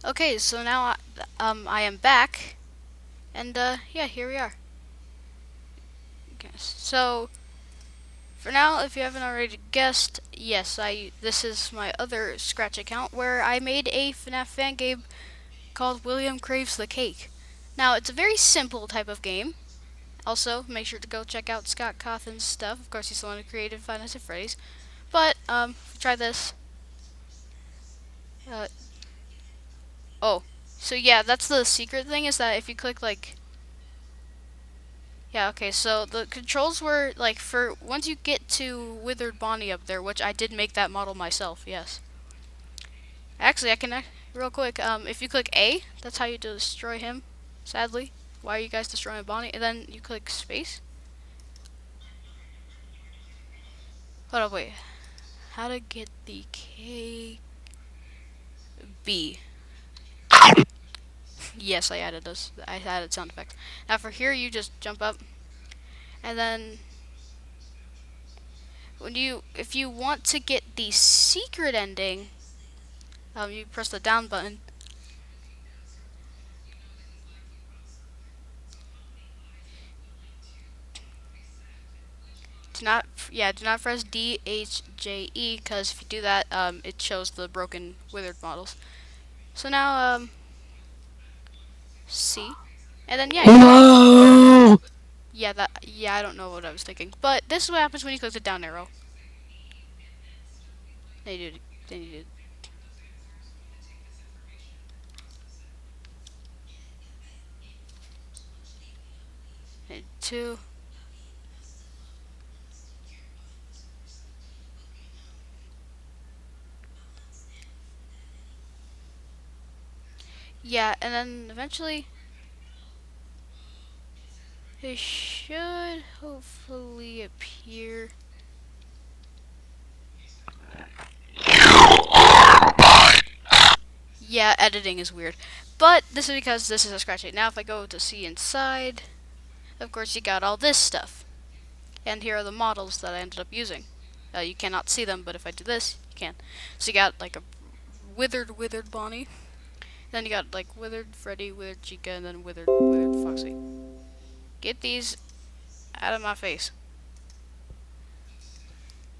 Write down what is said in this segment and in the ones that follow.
Okay, so now I am back, and yeah, here we are. Okay, so for now, if you haven't already guessed, yes, this is my other Scratch account where I made a FNAF fan game called William Craves the Cake. Now, it's a very simple type of game. Also, make sure to go check out Scott Cawthon's stuff. Of course, he's the one who created Five Nights at Freddy's. But try this. Uh, oh, so yeah, that's the secret thing is that if you click like yeah, okay, so the controls were like for once you get to Withered Bonnie up there, which I did make that model myself, yes. Actually, I can real quick. If you click A, that's how you destroy him. Sadly, why are you guys destroying Bonnie? And then you click space. Hold up, wait. How to get the K B? Yes, I added this. I added sound effects. Now for here, you just jump up, and then if you want to get the secret ending, you press the down button. Do not press DHJE because if you do that, it shows the broken withered models. So now, C, and then yeah, No! yeah, I don't know what I was thinking, but this is what happens when you click the down arrow. Then you do, then you do two. Yeah, and then eventually it should hopefully appear. Yeah, editing is weird, but this is because this is a scratch tape. Now if I go to see inside, of course you got all this stuff. And here are the models that I ended up using. You cannot see them, but if I do this, you can. So you got like a withered Bonnie. Then you got like withered Freddy, withered Chica, and then withered Foxy. Get these out of my face.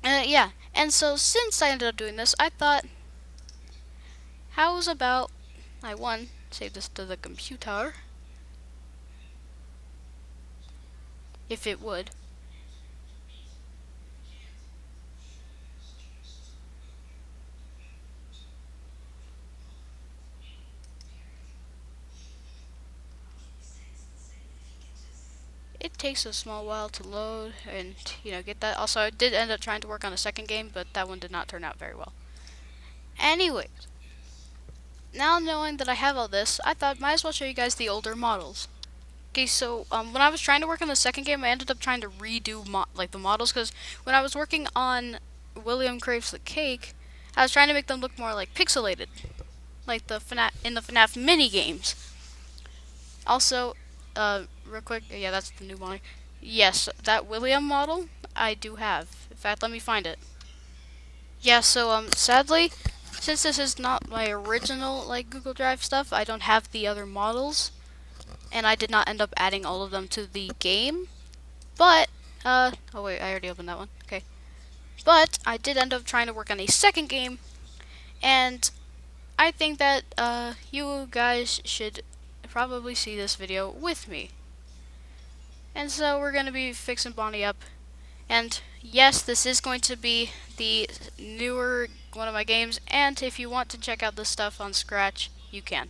Yeah, and so since I ended up doing this, I thought, how's about I save this to the computer, if it would. It takes a small while to load and get that. Also, I did end up trying to work on a second game, but that one did not turn out very well. Anyway, now knowing that I have all this, I thought might as well show you guys the older models. Okay, so when I was trying to work on the second game, I ended up trying to redo like the models because when I was working on William Craves the Cake, I was trying to make them look more like pixelated, like the FNAF mini games. Also, real quick, yeah, that's the new one. Yes, that William model I do have. In fact, let me find it. Yeah, so sadly, since this is not my original like Google Drive stuff, I don't have the other models, and I did not end up adding all of them to the game. But oh wait, I already opened that one. Okay, but I did end up trying to work on a second game, and I think that you guys should probably see this video with me. And so we're gonna be fixing Bonnie up. And yes, this is going to be the newer one of my games, and if you want to check out this stuff on Scratch, you can.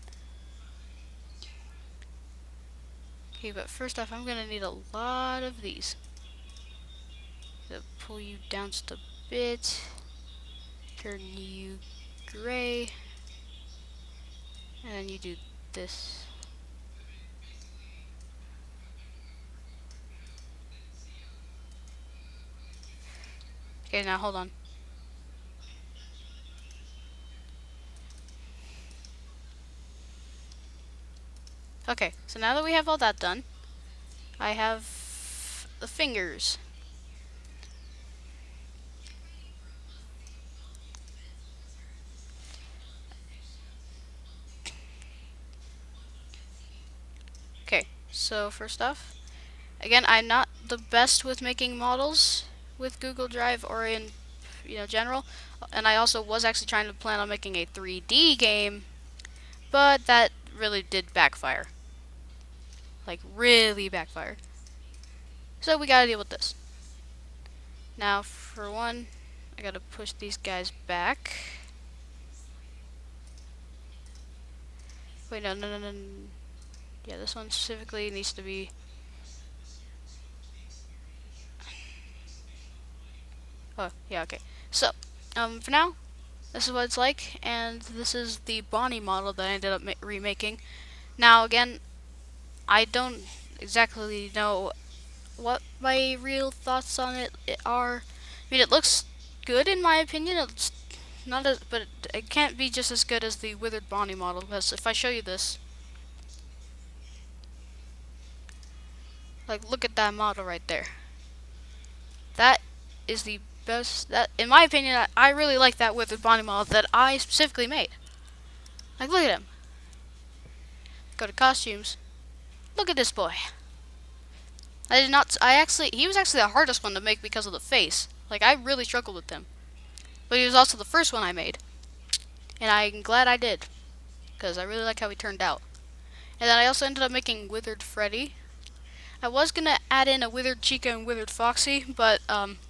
Okay, but first off, I'm gonna need a lot of these to pull you down just a bit, turn you gray, and then you do this. Okay, now hold on. Okay, so now that we have all that done, I have the fingers. So first off, again, I'm not the best with making models with Google Drive or in general, and I also was actually trying to plan on making a 3D game, but that really did backfire. Like really backfire. So we gotta deal with this. Now for one, I gotta push these guys back. Wait, no. Yeah, this one specifically needs to be. Oh, yeah, okay. So, for now, this is what it's like, and this is the Bonnie model that I ended up remaking. Now, again, I don't exactly know what my real thoughts on it are. I mean, it looks good in my opinion. It's not as, but it can't be just as good as the Withered Bonnie model. Because if I show you this, like, look at that model right there. That is the best. That, in my opinion, I really like that Withered Bonnie model that I specifically made. Like, look at him. Go to costumes. Look at this boy. I did not. I actually. He was actually the hardest one to make because of the face. Like, I really struggled with him. But he was also the first one I made. And I'm glad I did. Because I really like how he turned out. And then I also ended up making Withered Freddy. I was going to add in a Withered Chica and Withered Foxy. But,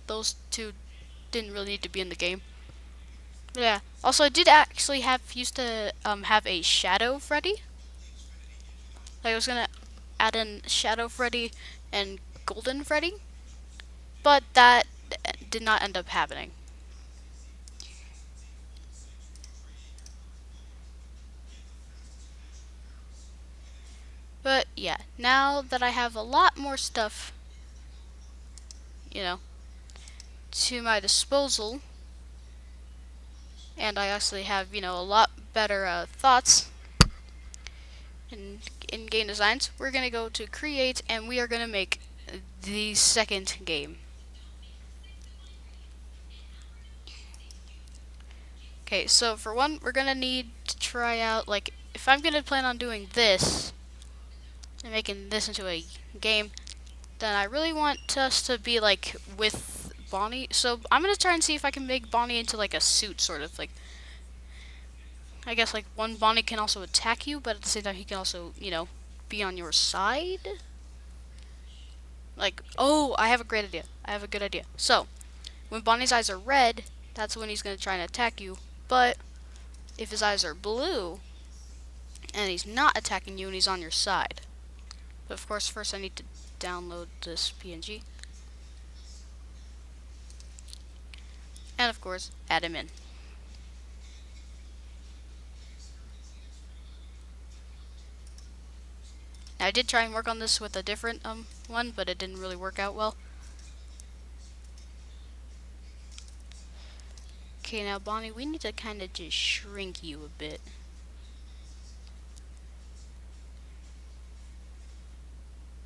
those two didn't really need to be in the game. But yeah. Also, I did actually used to, have a Shadow Freddy. Like, I was going to add in Shadow Freddy and Golden Freddy. But that did not end up happening. But yeah, now that I have a lot more stuff, you know, to my disposal, and I actually have, a lot better thoughts in game designs, we're going to go to create and we are going to make the second game. Okay, so for one, we're going to need to try out, like, if I'm going to plan on doing this and making this into a game, then I really want us to be, like, with Bonnie. So I'm going to try and see if I can make Bonnie into, like, a suit, sort of, like, I guess, like, one Bonnie can also attack you, but at the same time he can also, be on your side. Like, oh, I have a great idea. I have a good idea. So, when Bonnie's eyes are red, that's when he's going to try and attack you. But if his eyes are blue, and he's not attacking you and he's on your side. But of course, first I need to download this PNG. And of course, add him in. Now, I did try and work on this with a different one, but it didn't really work out well. Okay, now Bonnie, we need to kind of just shrink you a bit.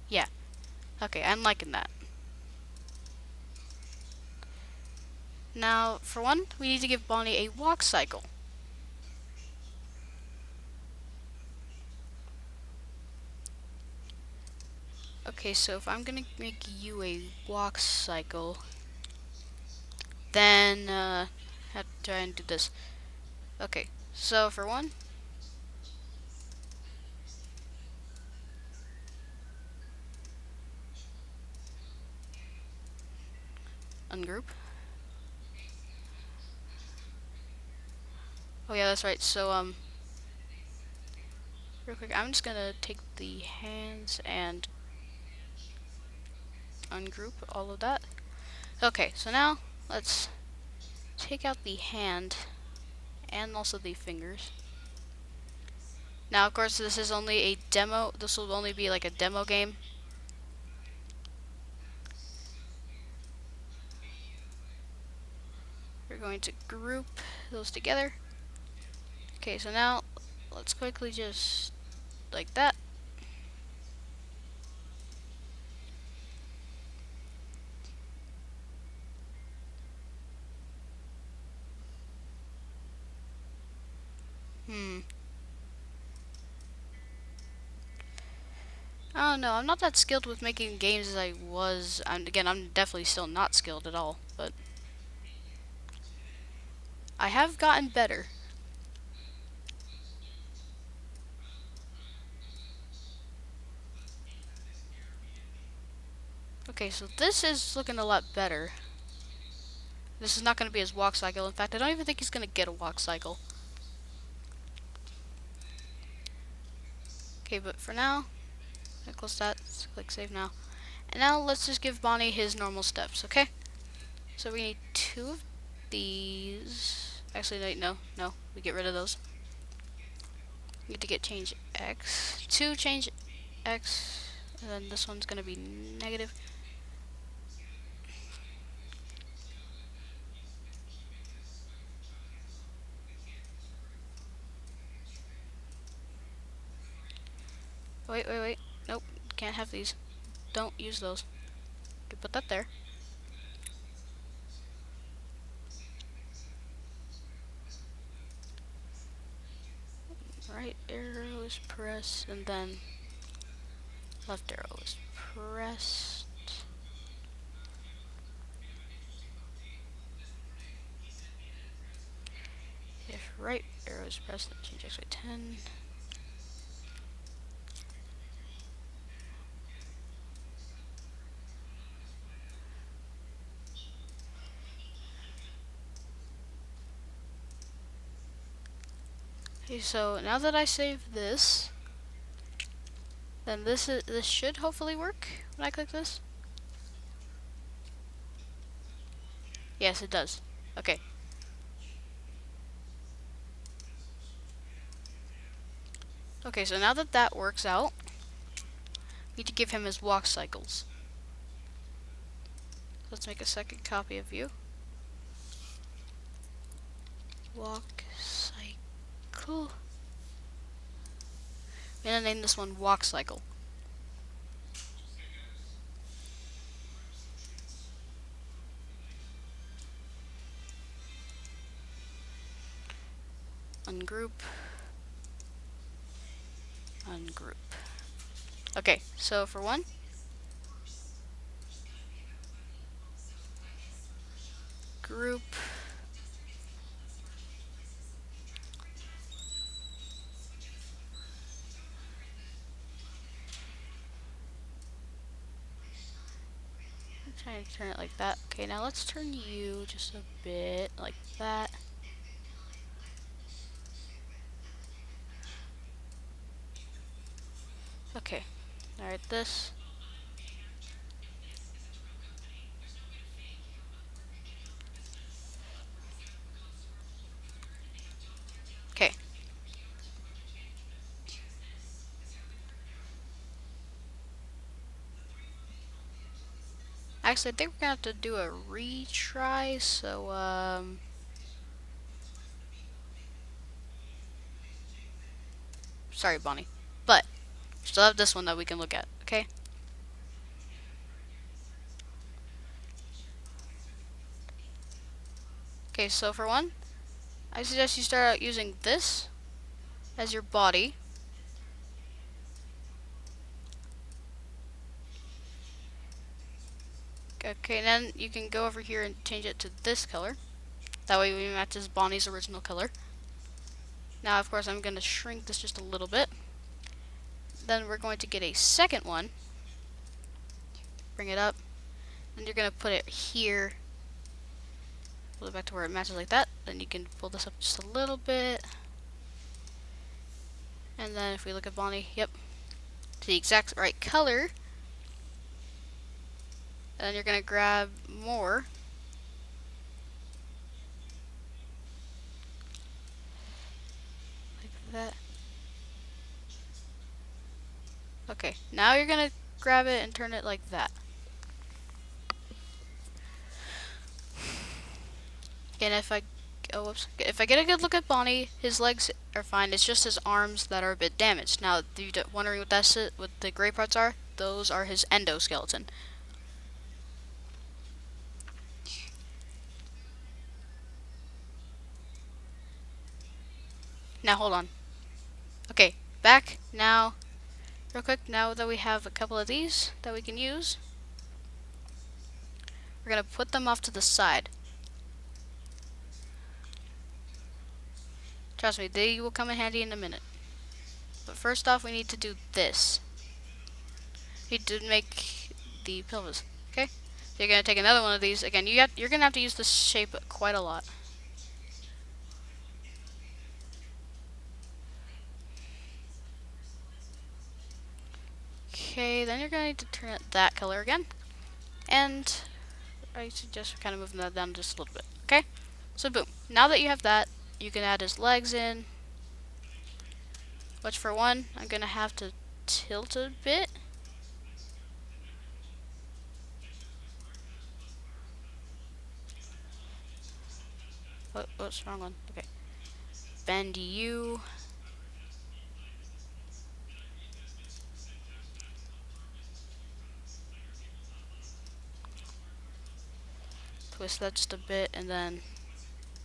Yeah. Okay, I'm liking that. Now, for one, we need to give Bonnie a walk cycle. Okay, so if I'm gonna make you a walk cycle, then have to try and do this. Okay, so for one, ungroup. Oh yeah, that's right. So real quick, I'm just gonna take the hands and ungroup all of that. Okay, so now let's take out the hand and also the fingers. Now, of course, this is only a demo. This will only be like a demo game. We're going to group those together. Okay, so now let's quickly just like that. I don't know. I'm not that skilled with making games as I was. Again, I'm definitely still not skilled at all, but I have gotten better. Okay, so this is looking a lot better. This is not going to be his walk cycle. In fact, I don't even think he's going to get a walk cycle. Okay, but for now, close that. Let's click save now. And now let's just give Bonnie his normal steps, okay? So we need 2 of these. Actually, no. We get rid of those. We need to get change X. 2 change X. And then this one's going to be negative. Wait. Nope, can't have these. Don't use those. Okay, put that there. Right arrow is pressed, and then left arrow is pressed. If right arrow is pressed, then change X by 10. Okay, so now that I save this, then this should hopefully work when I click this. Yes, it does. Okay. Okay, so now that that works out, we need to give him his walk cycles. Let's make a second copy of you. Walk cycle. I'm gonna name this one walk cycle. Ungroup. Okay, so for one, group. I'm trying to turn it like that. Okay, now let's turn you just a bit like that. Okay, alright, this. Okay. Actually, I think we're gonna have to do a retry, so, sorry, Bonnie. But, we still have this one that we can look at, okay? Okay, so for one, I suggest you start out using this as your body. Okay, then you can go over here and change it to this color. That way we matches Bonnie's original color. Now, of course, I'm going to shrink this just a little bit. Then we're going to get a second one. Bring it up. And you're going to put it here. Pull it back to where it matches like that. Then you can pull this up just a little bit. And then if we look at Bonnie, yep, to the exact right color. And then you're going to grab more. Like that. Okay, now you're going to grab it and turn it like that. And if I if I get a good look at Bonnie, his legs are fine. It's just his arms that are a bit damaged. Now, if you're wondering what the gray parts are, those are his endoskeleton. Now hold on. Okay, back now. real quick, now that we have a couple of these that we can use, we're going to put them off to the side. Trust me, they will come in handy in a minute. But first off, we need to do this. We need to make the pelvis. Okay? So you're going to take another one of these. Again, you're going to have to use this shape quite a lot. Okay, then you're going to need to turn it that color again. And I suggest kind of moving that down just a little bit. Okay? So boom. Now that you have that, you can add his legs in. Which for one, I'm going to have to tilt a bit. What's wrong one? Okay. Bend you. Twist that just a bit and then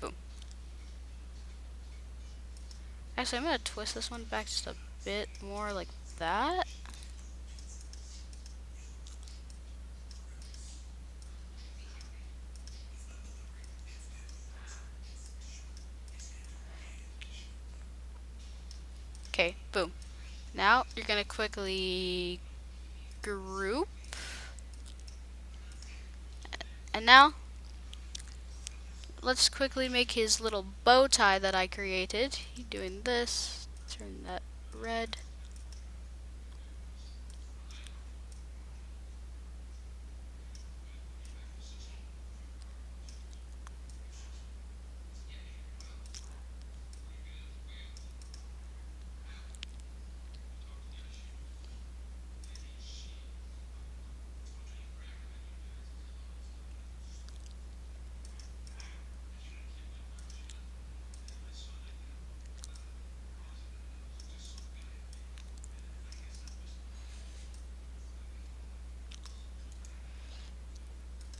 boom. Actually, I'm going to twist this one back just a bit more like that. Okay, boom. Now you're going to quickly group. And now let's quickly make his little bow tie that I created. Doing this, turn that red.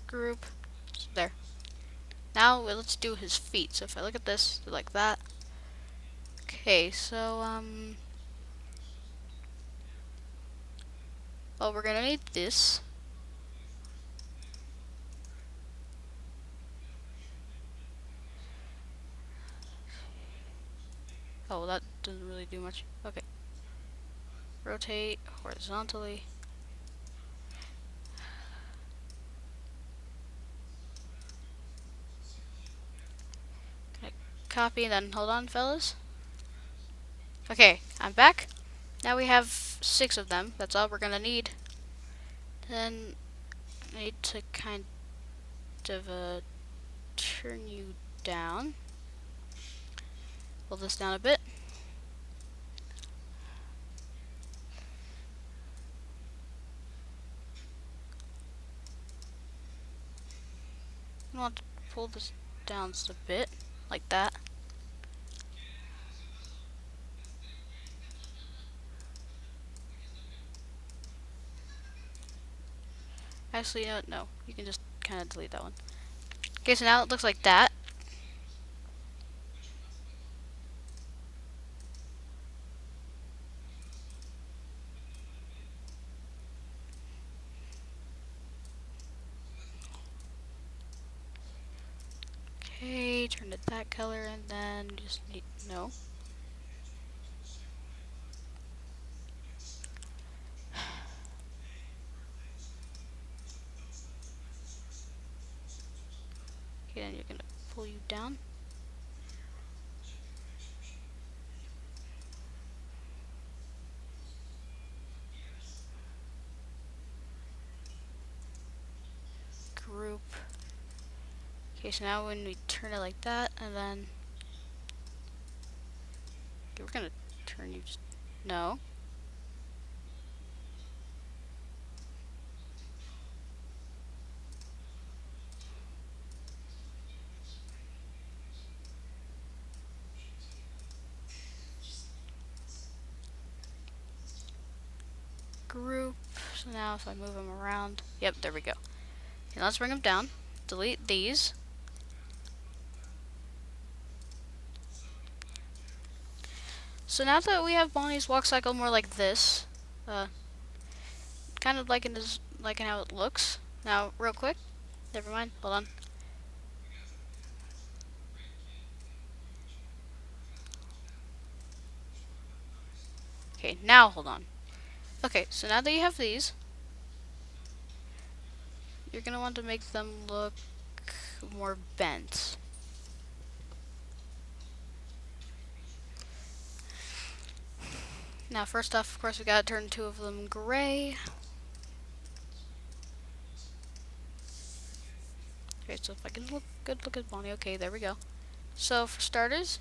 Group. So there. Now let's do his feet. So if I look at this, they're like that. Okay, so well, we're gonna need this. Oh, well, that doesn't really do much. Okay. Rotate horizontally. Copy, and then hold on, fellas. Okay, I'm back. Now we have 6 of them. That's all we're gonna need. Then I need to kind of turn you down. Pull this down a bit. I want to pull this down just a bit, like that. Actually, no, you can just kind of delete that one. Okay, so now it looks like that. Okay, turn it that color, and then just need, no. Okay, then you're gonna pull you down. Group. Okay, so now when we turn it like that, and then okay, we're gonna turn you just, no. Group. So now if I move them around, yep, there we go. Okay, let's bring them down. Delete these. So now that we have Bonnie's walk cycle more like this, Uh, kind of liking how it looks. Now, real quick. Never mind. Hold on. Okay, now hold on. Okay, so now that you have these, you're gonna want to make them look more bent. Now, first off, of course, we gotta turn two of them gray. Okay, so if I can look at Bonnie. Okay, there we go. So for starters,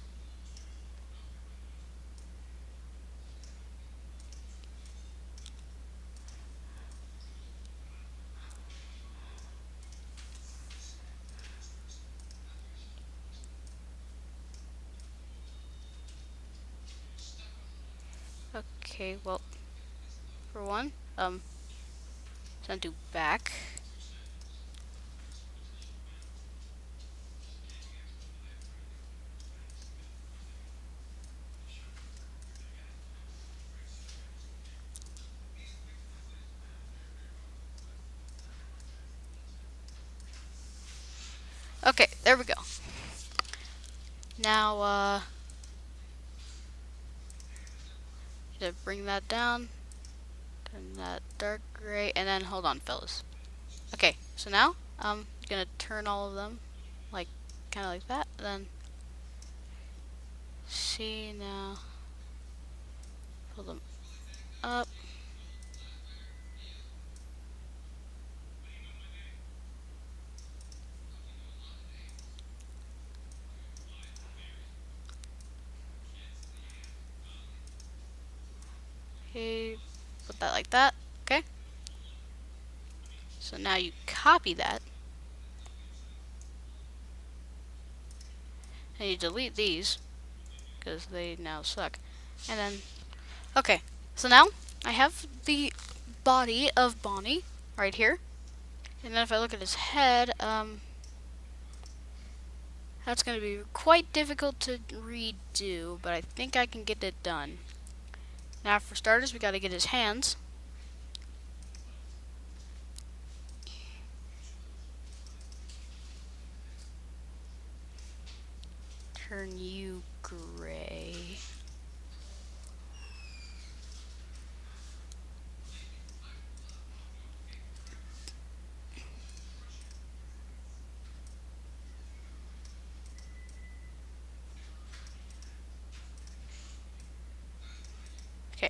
okay, well, for one, send to back. Okay, there we go. Now, to bring that down, turn that dark gray, and then hold on, fellas. Okay, so now I'm gonna turn all of them, like, kind of like that. Then see now, pull them up. Okay, put that like that. Okay. So now you copy that, and you delete these because they now suck. And then, okay. So now I have the body of Bonnie right here. And then if I look at his head, that's going to be quite difficult to redo, but I think I can get it done. Now, for starters, we got to get his hands. Turn you gray. Okay.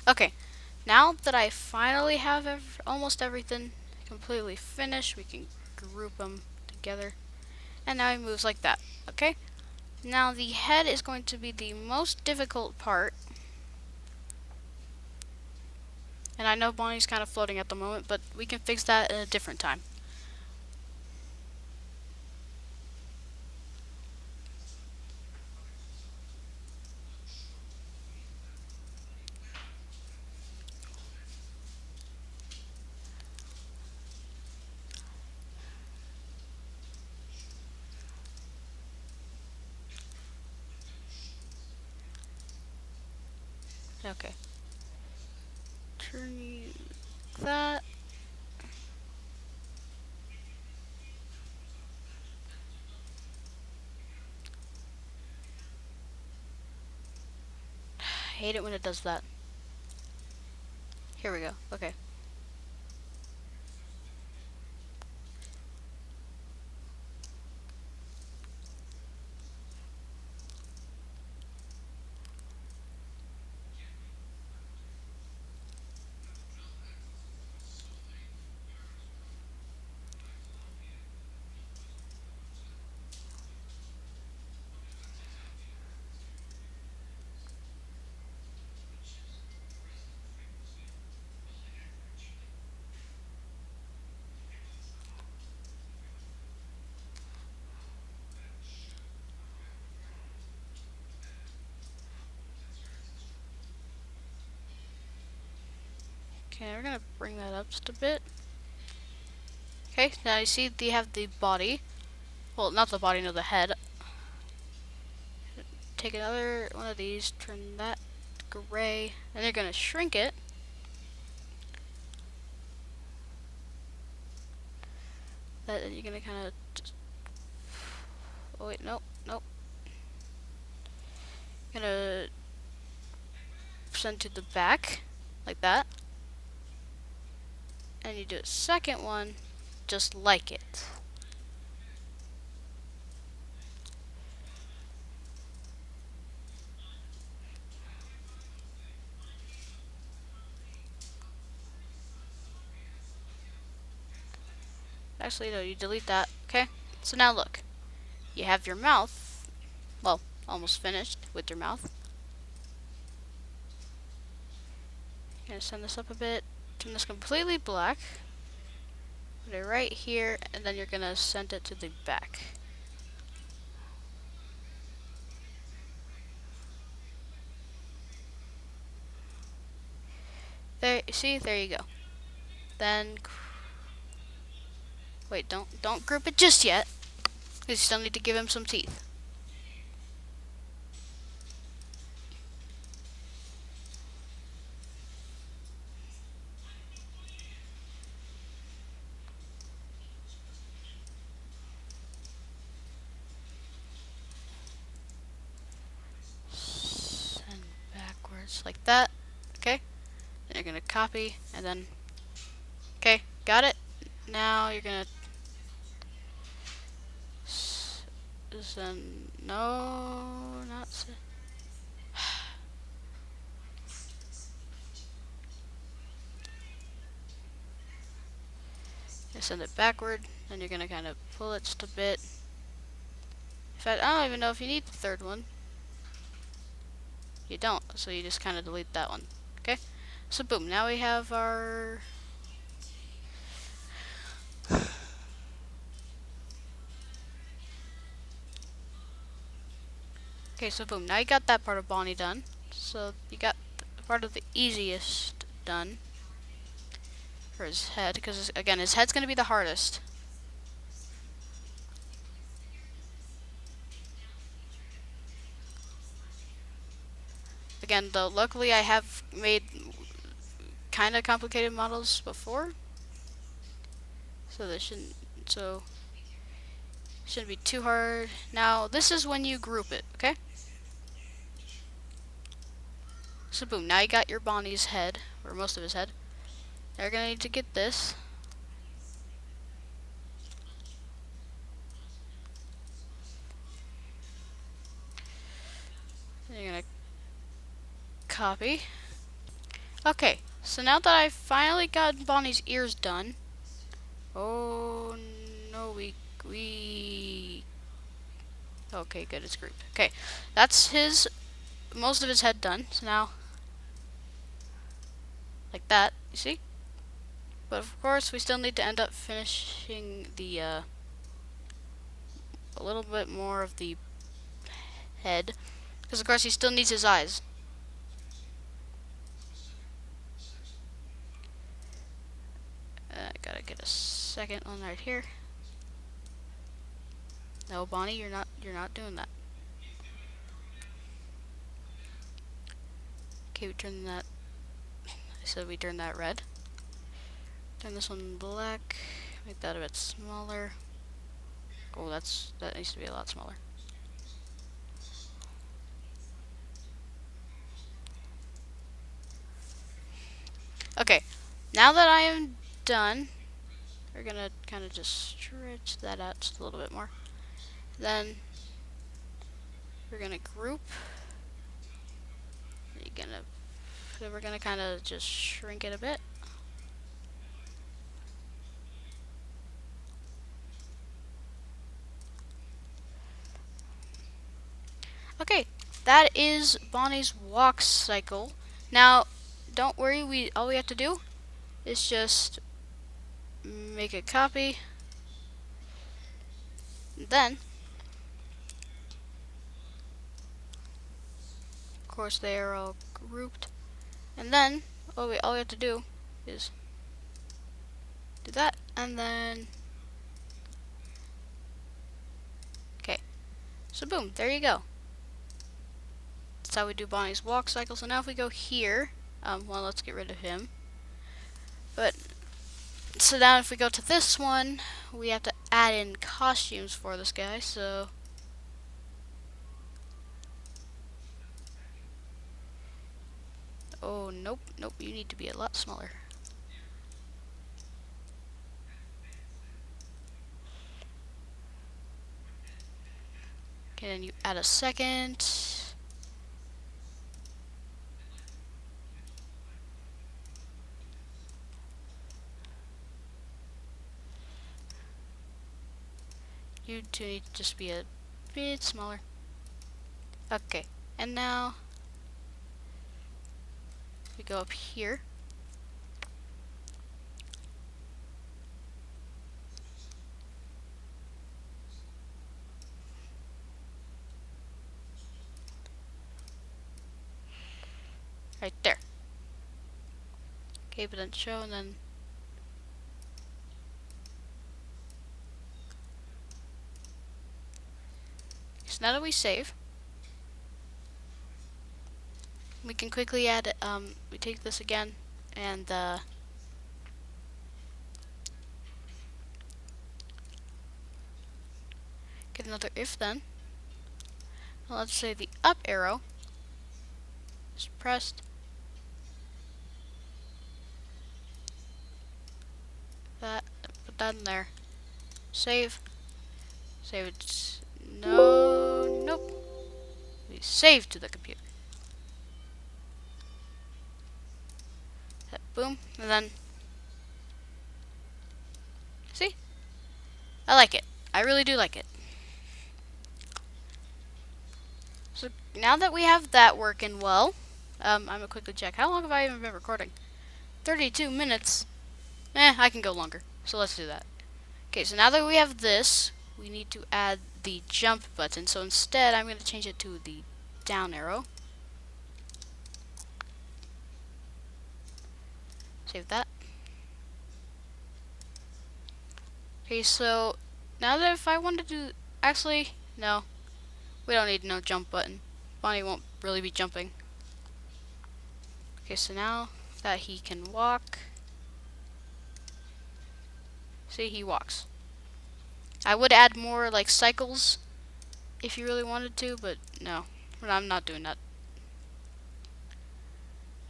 Okay. Now that I finally have almost everything completely finished, we can group them together. And now he moves like that. Okay? Now the head is going to be the most difficult part. And I know Bonnie's kind of floating at the moment, but we can fix that at a different time. Okay. Turn you that. I hate it when it does that. Here we go. Okay. Okay, we're gonna bring that up just a bit. Okay, now you see you have the body. Well, not the body, no, the head. Take another one of these, turn that gray, and you're gonna shrink it. And you're gonna kind of. Oh wait, nope, nope. Gonna send to the back, like that. And you do a second one, just like it. Actually, no, you delete that. Okay, so now look. You have your mouth, well, almost finished with your mouth. Gonna send this up a bit, turn this completely black, put it right here, and then you're gonna send it to the back. There, see, there you go. Then, wait, don't group it just yet, because you still need to give him some teeth. Send backwards like that. Okay. Then you're gonna copy, and then, okay, got it. Now you're gonna send, no, not send. Send it backward, then you're gonna kind of pull it just a bit. In fact, I don't even know if you need the third one. You don't, so you just kind of delete that one. Okay, so boom, now we have our. Okay, so boom, now you got that part of Bonnie done. So you got part of the easiest done for his head, because again, his head's gonna be the hardest. Again, though, luckily I have made kind of complicated models before, so this shouldn't be too hard. Now this is when you group it, okay? So boom, now you got your Bonnie's head, or most of his head. Now you're gonna need to get this. Then you're gonna copy. Okay, so now that I've finally got Bonnie's ears done. Oh no, we. Okay, good, it's grouped. Okay, that's most of his head done. So now, like that, you see? But of course, we still need to end up finishing the, a little bit more of the head. Because of course, he still needs his eyes. I gotta get a second one right here. No, Bonnie, you're not doing that. Okay, we turn that, I said we turn that red. Turn this one black, make that a bit smaller. Oh, that needs to be a lot smaller. Okay, now that I am done, we're gonna kind of just stretch that out just a little bit more. Then we're gonna group. Then we're gonna kind of just shrink it a bit. Okay, that is Bonnie's walk cycle. Now, don't worry, all we have to do is just make a copy. Then, of course, they are all grouped. And then, all we have to do is do that, and then okay. So boom, there you go. That's how we do Bonnie's walk cycle. So now if we go here, well, let's get rid of him. But so now if we go to this one, we have to add in costumes for this guy. So oh nope, nope, you need to be a lot smaller. Okay, then you add a second. You two need to just be a bit smaller. Okay, and now we go up here. Right there. Okay, but then show, and then so now that we save, we can quickly add, we take this again, and get another if then. Well, let's say the up arrow is pressed. That, put that in there. Save. Save it. No, nope. We save to the computer. That, boom, and then see? I like it. I really do like it. So now that we have that working well, I'm gonna quickly check. How long have I even been recording? 32 minutes. I can go longer. So let's do that. Okay, so now that we have this, we need to add the jump button. So instead, I'm going to change it to the down arrow. Save that. Okay, so now that if I want to do, actually, no, we don't need no jump button. Bonnie won't really be jumping. Okay, so now that he can walk, see, he walks. I would add more like cycles if you really wanted to, but no, I'm not doing that.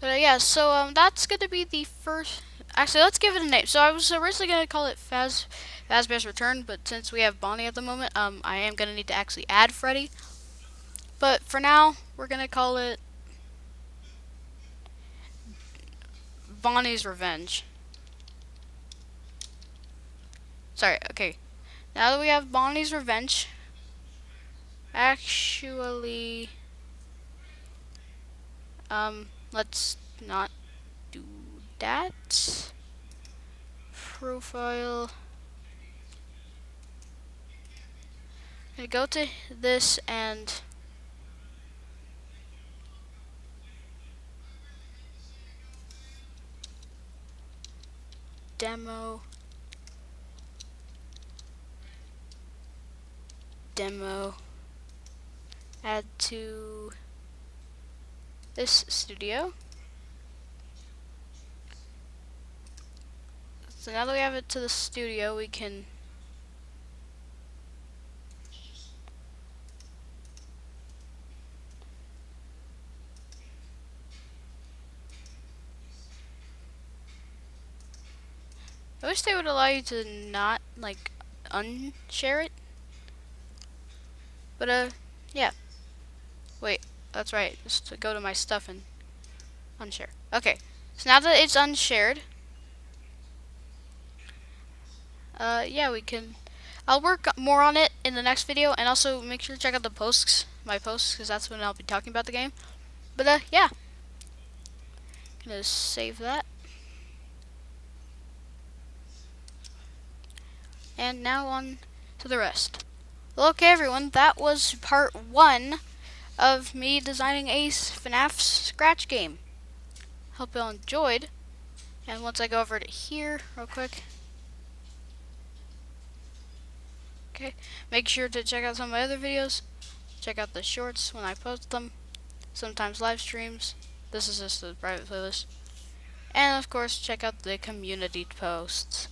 But yeah, so that's gonna be the first. Actually, let's give it a name. So I was originally gonna call it Fazbear's Return, but since we have Bonnie at the moment, I am gonna need to actually add Freddy. But for now, we're gonna call it Bonnie's Revenge. Sorry. Okay. Now that we have Bonnie's Revenge, actually, let's not do that. Profile. I'm gonna go to this and demo. Add to this studio. So now that we have it to the studio, we can I wish they would allow you to not like unshare it. But yeah. Wait, that's right. Just to go to my stuff and unshare. Okay. So now that it's unshared, yeah, we can. I'll work more on it in the next video, and also make sure to check out the posts, my posts, because that's when I'll be talking about the game. But yeah, gonna save that, and now on to the rest. Well, okay, everyone, that was part 1 of me designing a Fnaf scratch game. Hope you all enjoyed. And once I go over to here real quick, okay, make sure to check out some of my other videos. Check out the shorts when I post them, sometimes live streams. This is just a private playlist. And of course, check out the community posts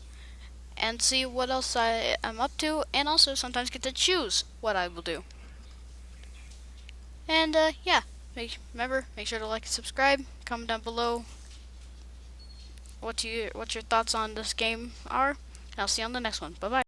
and see what else I am up to, and also sometimes get to choose what I will do. And yeah, remember, make sure to like and subscribe. Comment down below what your thoughts on this game are. And I'll see you on the next one. Bye bye.